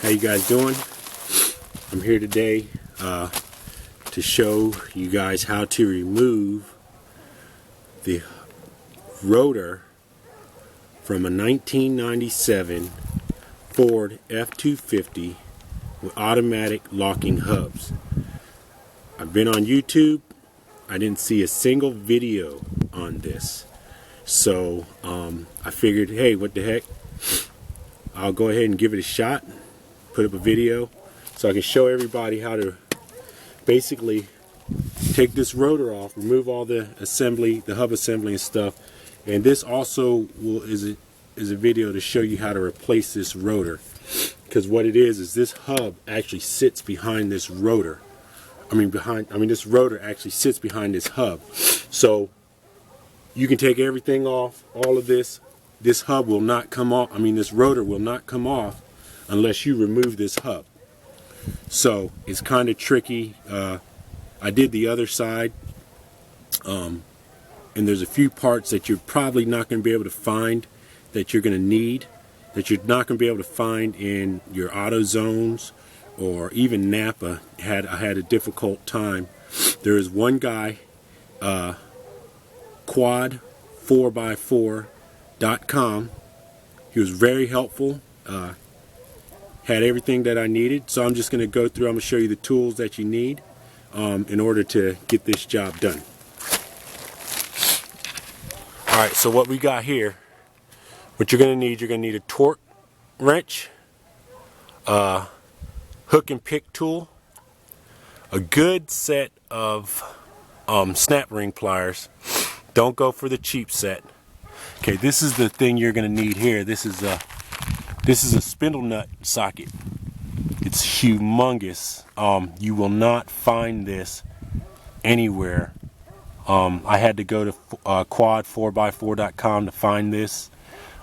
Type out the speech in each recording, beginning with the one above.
How you guys doing? I'm here today to show you guys how to remove the rotor from a 1997 Ford F250 with automatic locking hubs. I've been on YouTube. I didn't see a single video on this. So I figured, hey, what the heck? I'll go ahead and give it a shot. Put up a video so I can show everybody how to basically take this rotor off, remove all the assembly, the hub assembly and stuff. And this also is a video to show you how to replace this rotor, because what it is this hub actually sits behind this rotor. This rotor actually sits behind this hub. So you can take everything off, all of this. This hub will not come off. This rotor will not come off unless you remove this hub. So it's kind of tricky. I did the other side, and there's a few parts that you're probably not going to be able to find, that you're going to need, that you're not going to be able to find in your auto zones, or even Napa. I had a difficult time. There is one guy, quad4x4.com. He was very helpful. Had everything that I needed. So I'm just going to go through. I'm going to show you the tools that you need in order to get this job done. Alright, so what we got here, what you're going to need a torque wrench, hook and pick tool, a good set of snap ring pliers. Don't go for the cheap set. Okay, this is the thing you're going to need here. This is a spindle nut socket. It's humongous. You will not find this anywhere. I had to go to quad4x4.com to find this.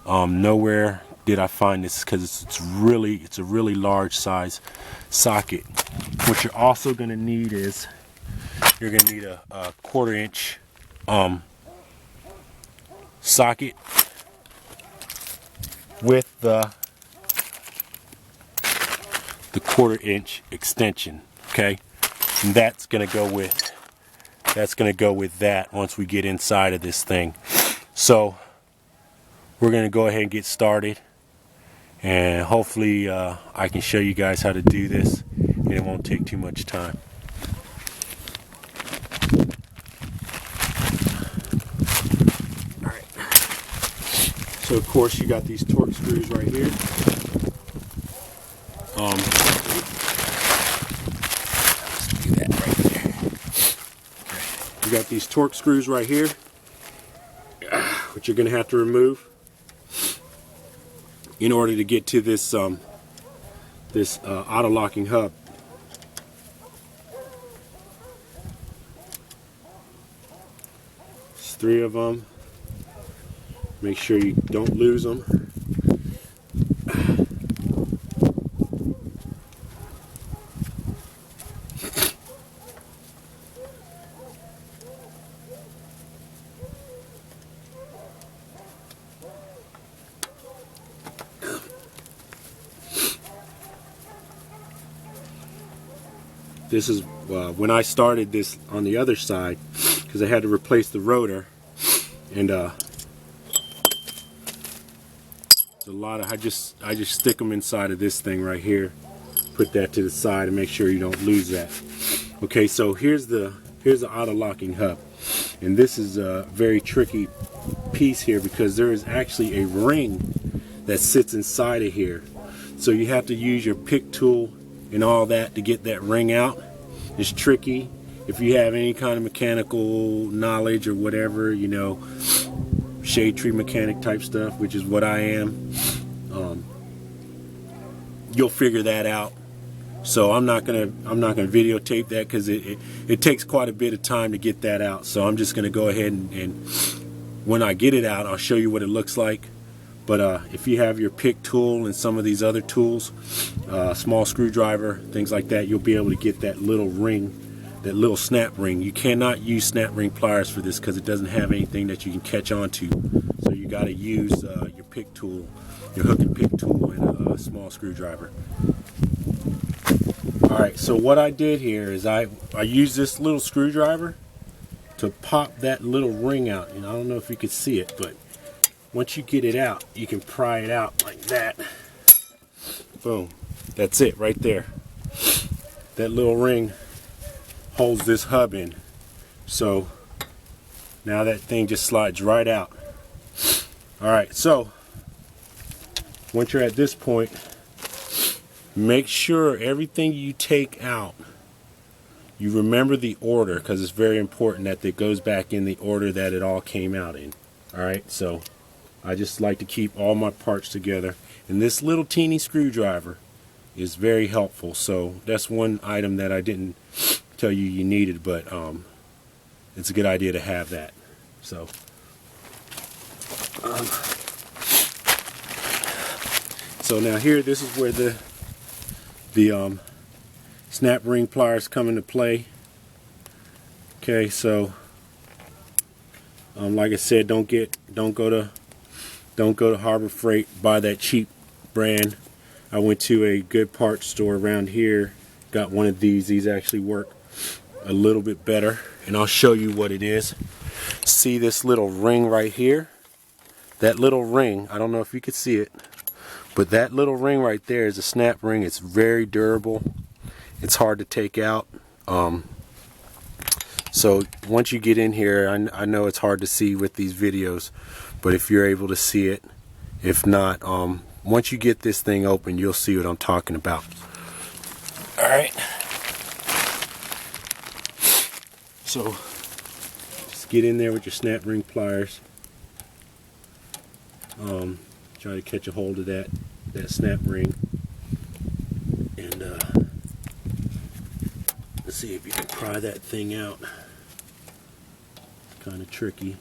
Nowhere did I find this, because it's a really large size socket. What you're also going to need is you're going to need a 1/4 inch socket with the 1/4 inch extension. Okay, and that's going to go with that once we get inside of this thing. So we're going to go ahead and get started, and hopefully I can show you guys how to do this, and it won't take too much time. Alright, so of course you got these torque screws right here. You got these torque screws right here, which you're going to have to remove in order to get to this auto locking hub. There's 3 of them. Make sure you don't lose them. This is when I started this on the other side, because I had to replace the rotor, and a lot of I just stick them inside of this thing right here. Put that to the side and make sure you don't lose that. Okay, so here's the auto locking hub, and this is a very tricky piece here, because there is actually a ring that sits inside of here. So you have to use your pick tool and all that to get that ring out. It's tricky. If you have any kind of mechanical knowledge or whatever, shade tree mechanic type stuff, which is what I am, you'll figure that out. So I'm not gonna videotape that, because it takes quite a bit of time to get that out. So I'm just gonna go ahead and when I get it out, I'll show you what it looks like. But if you have your pick tool and some of these other tools, small screwdriver, things like that, you'll be able to get that little ring, that little snap ring. You cannot use snap ring pliers for this, because it doesn't have anything that you can catch onto. So you got to use your pick tool, your hook and pick tool, and a small screwdriver. Alright, so what I did here is I used this little screwdriver to pop that little ring out. And I don't know if you can see it, but once you get it out, you can pry it out like that. Boom. That's it right there. That little ring holds this hub in. So now that thing just slides right out. Alright, so once you're at this point, make sure everything you take out, you remember the order, because it's very important that it goes back in the order that it all came out in. Alright, so I just like to keep all my parts together. And this little teeny screwdriver is very helpful. So that's one item that I didn't tell you you needed, but it's a good idea to have that. So so now here, this is where the snap ring pliers come into play. Okay, so like I said, don't go to Harbor Freight, buy that cheap brand. I went to a good parts store around here, got one of these. These actually work a little bit better, and I'll show you what it is. See this little ring right here? That little ring, I don't know if you can see it, but that little ring right there is a snap ring. It's very durable. It's hard to take out. So once you get in here, I know it's hard to see with these videos, but if you're able to see it, if not, once you get this thing open, you'll see what I'm talking about. Alright. So just get in there with your snap ring pliers. Try to catch a hold of that snap ring, and let's see if you can pry that thing out. Kind of tricky.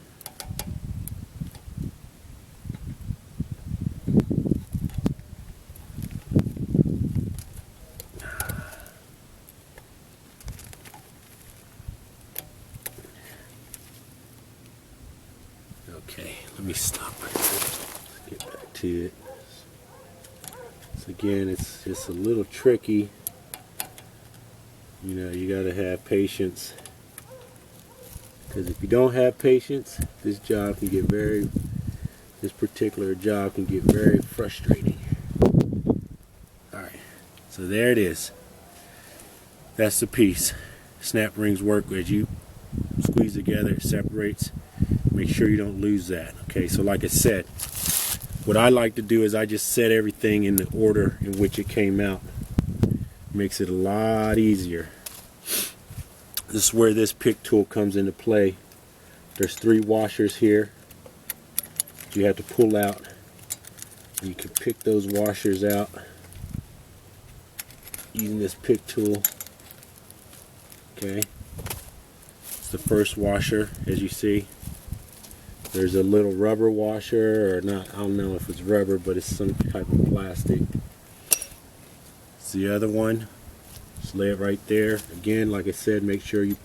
Okay, let me stop right there. Let's get back to it. So again, it's just a little tricky. You know, you gotta have patience, because if you don't have patience, this particular job can get very frustrating. Alright, so there it is. That's the piece. Snap rings work as you squeeze together, it separates. Make sure you don't lose that. Okay, so like I said, what I like to do is I just set everything in the order in which it came out. Makes it a lot easier. This is where this pick tool comes into play. There's 3 washers here you have to pull out. You can pick those washers out using this pick tool. Okay, it's the first washer, as you see. There's a little rubber washer, or not, I don't know if it's rubber, but it's some type of plastic. It's the other one. Just lay it right there. Again, like I said, make sure you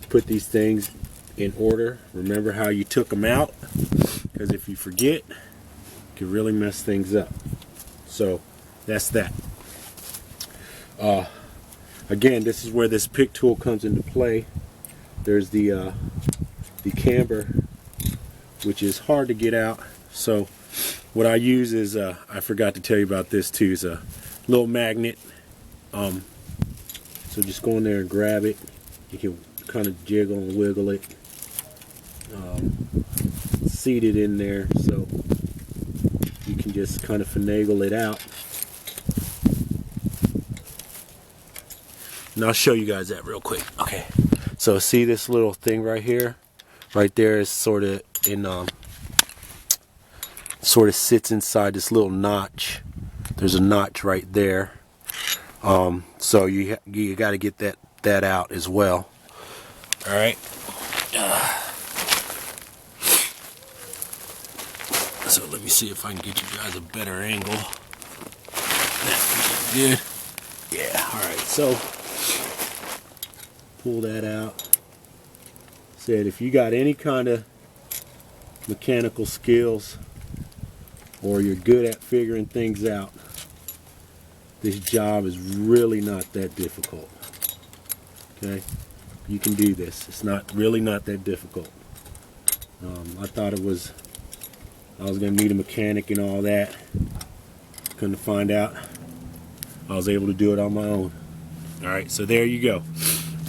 put these things in order. Remember how you took them out, because if you forget, it can really mess things up. So that's that. Again, this is where this pick tool comes into play. There's the camber, which is hard to get out. So what I use is, I forgot to tell you about this too, is a little magnet. So just go in there and grab it. You can kind of jiggle and wiggle it. Seat it in there so you can just kind of finagle it out. And I'll show you guys that real quick. Okay, so see this little thing right here? Right there is sort of sits inside this little notch. There's a notch right there. So you got to get that out as well. All right. So let me see if I can get you guys a better angle. That's good. Yeah. All right. So pull that out. Said if you got any kind of mechanical skills, or you're good at figuring things out, This job is really not that difficult. Okay, you can do this. It's really not that difficult. I thought I was gonna need a mechanic and all that. Couldn't find out. I was able to do it on my own. All right, so there you go.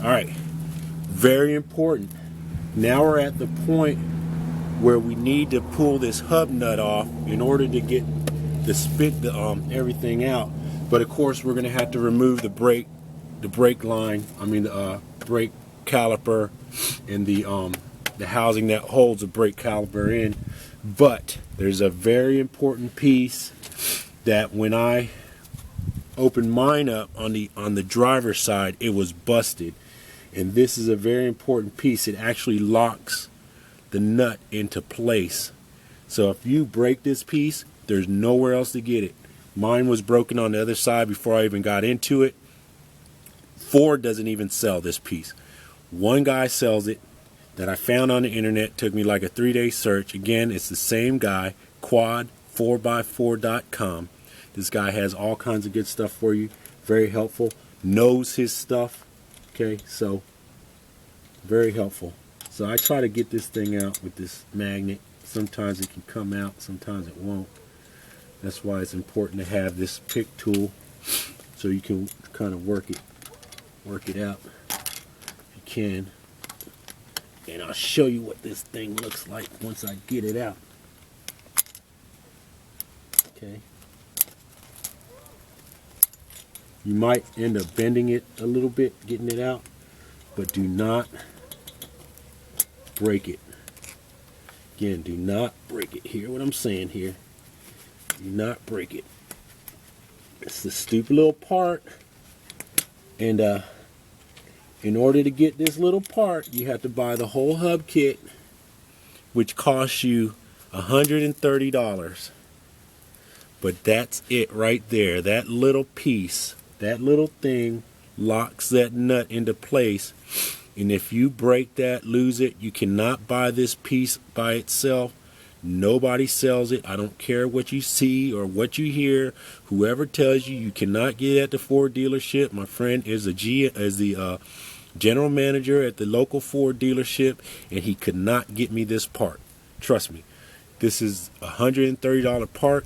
All right, very important. Now we're at the point where we need to pull this hub nut off in order to get everything out. But of course, we're going to have to remove the brake line. I mean the brake caliper and the housing that holds the brake caliper in. But there's a very important piece that when I opened mine up on the driver's side, it was busted. And this is a very important piece. It actually locks the nut into place. So if you break this piece, there's nowhere else to get it. Mine was broken on the other side before I even got into it. Ford doesn't even sell this piece. One guy sells it that I found on the internet. Took me like a 3-day search. Again, it's the same guy, quad4x4.com. This guy has all kinds of good stuff for you. Very helpful. Knows his stuff. Okay, so very helpful. So I try to get this thing out with this magnet. Sometimes it can come out, sometimes it won't. That's why it's important to have this pick tool so you can kind of work it out if you can. And I'll show you what this thing looks like once I get it out. Okay. You might end up bending it a little bit, getting it out, but do not break it. Again, do not break it. Hear what I'm saying here. Do not break it. It's the stupid little part. And in order to get this little part, you have to buy the whole hub kit, which costs you $130. But that's it right there. That little piece, that little thing locks that nut into place. And if you break that, lose it, you cannot buy this piece by itself. Nobody sells it. I don't care what you see or what you hear. Whoever tells you you cannot get it at the Ford dealership, my friend is the general manager at the local Ford dealership, and he could not get me this part. Trust me. This is a $130 part.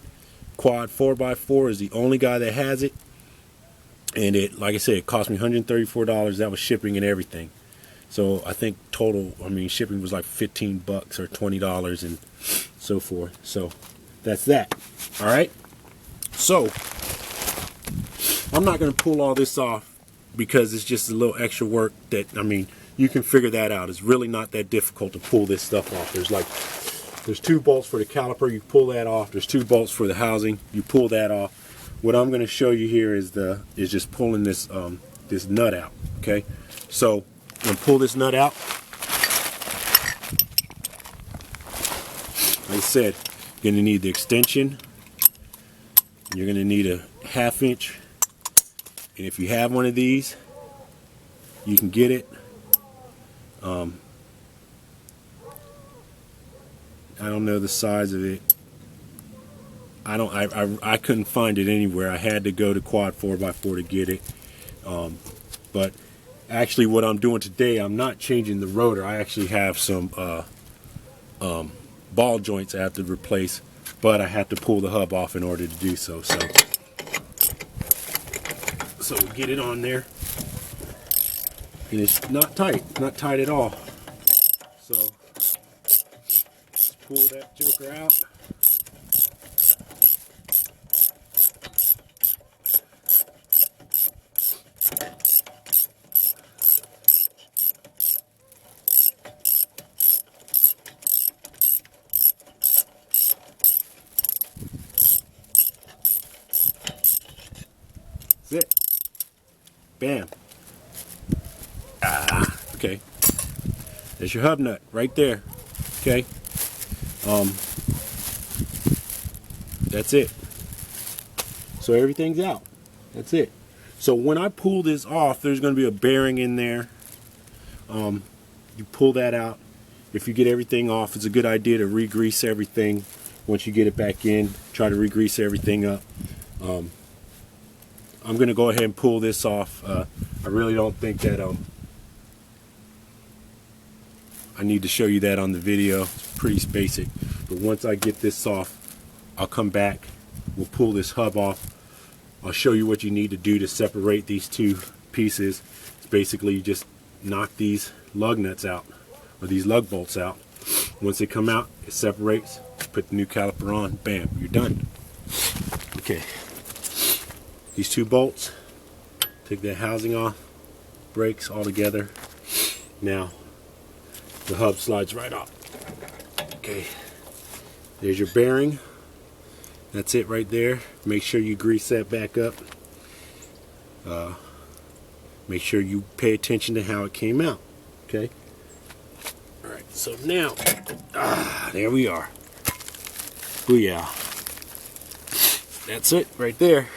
Quad 4x4 is the only guy that has it. And it, like I said, it cost me $134. That was shipping and everything. So I think total, shipping was like $15 or $20 and so forth. So that's that. All right. So I'm not going to pull all this off because it's just a little extra work that, you can figure that out. It's really not that difficult to pull this stuff off. There's 2 bolts for the caliper. You pull that off. There's 2 bolts for the housing. You pull that off. What I'm going to show you here is just pulling this this nut out. Okay. So I'm going to pull this nut out. Like I said, you're going to need the extension. You're going to need a 1/2 inch. And if you have one of these, you can get it. I don't know the size of it. I couldn't find it anywhere. I had to go to Quad 4x4 to get it. But actually what I'm doing today, I'm not changing the rotor. I actually have some ball joints I have to replace, but I have to pull the hub off in order to do so. So we get it on there. And it's not tight at all. So let's pull that joker out. That's it. Bam. Okay. There's your hub nut right there. Okay. That's it. So everything's out. That's it. So when I pull this off, there's going to be a bearing in there. You pull that out. If you get everything off, it's a good idea to re-grease everything. Once you get it back in, try to re-grease everything up. I'm gonna go ahead and pull this off. I really don't think that I need to show you that on the video. It's pretty basic, but once I get this off, I'll come back, we'll pull this hub off. I'll show you what you need to do to separate these two pieces. It's basically you just knock these lug nuts out, or these lug bolts out. Once they come out, it separates, put the new caliper on, bam, you're done. Okay, these two bolts, take that housing off, brakes all together. Now the hub slides right off. Okay, there's your bearing. That's it right there. Make sure you grease that back up. Make sure you pay attention to how it came out. Okay. All right. So now, there we are. Booyah. That's it right there.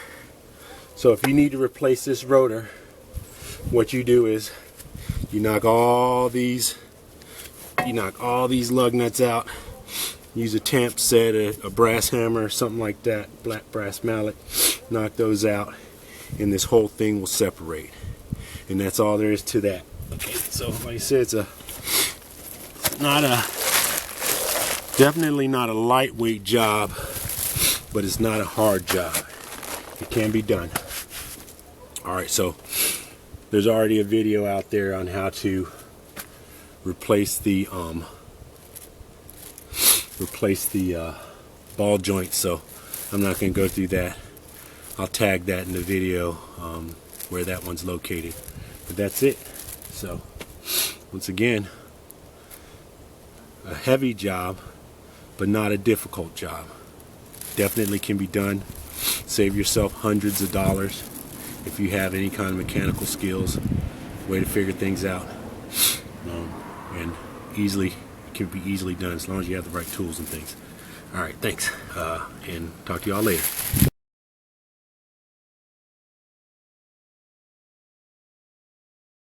So if you need to replace this rotor, what you do is you knock all these lug nuts out. Use a tamp set, a brass hammer, or something like that, black brass mallet. Knock those out, and this whole thing will separate. And that's all there is to that. Okay, so like I said, it's definitely not a lightweight job, but it's not a hard job. It can be done. All right, so there's already a video out there on how to replace the ball joints, so I'm not going to go through that. I'll tag that in the video where that one's located. But that's it. So once again, a heavy job, but not a difficult job. Definitely can be done. Save yourself hundreds of dollars if you have any kind of mechanical skills, way to figure things out, and can be easily done as long as you have the right tools and things. All right, thanks, and talk to y'all later.